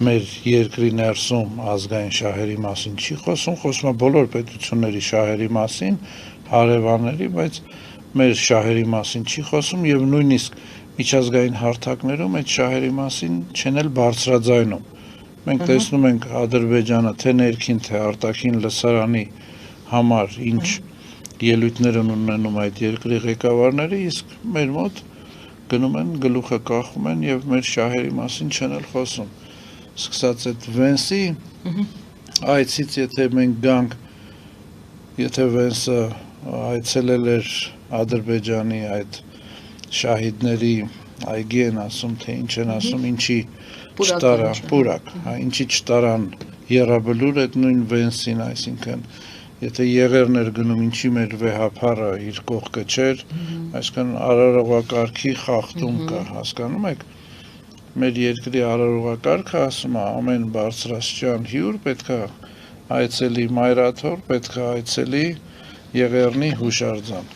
մեր երկրի ներսում ազգային շահերի մասին չի խոսում է բոլոր պետությունների շահերի մասին, հարևանների, բայց մեր շահերի մասին չի խոսում եւ նույնիսկ միջազգային հարթակներում այդ շահերի մասին չեն էլ բարձրաձայնում։ Մենք տեսնում ենք Ադրբեջանը թե ներքին, թե արտաքին լսարանի համար ինչ ելույթներ են ունենում այդ երկրի ղեկավարները, իսկ մեր մոտ գնում են գլուխը կախում են եւ մեր շահերի մասին չեն էլ խոսում։ Սկսած այդ Վենսի այցից եթե մենք գանք, եթե Վենսը այցելել էր Ադրբեջանի այդ շահիդների այգի են ասում, թե ինչ են ասում, ինչի պուրակ, ինչի չտարան եռաբլուր այդ նույն Վենսին, այսինքն եթե եղերն էր գնում, ինչի մեր վեհափառը իր կողքը չէր, այսինքն արարողակարգի խախտում կա, հասկանում եք։ Մեր երկրի արարողակարգը ասում է ամեն բարձրաստիճան հյուր պետքա այցելի մայրաթոր, պետքա այցելի Եղեռնի հուշարձան։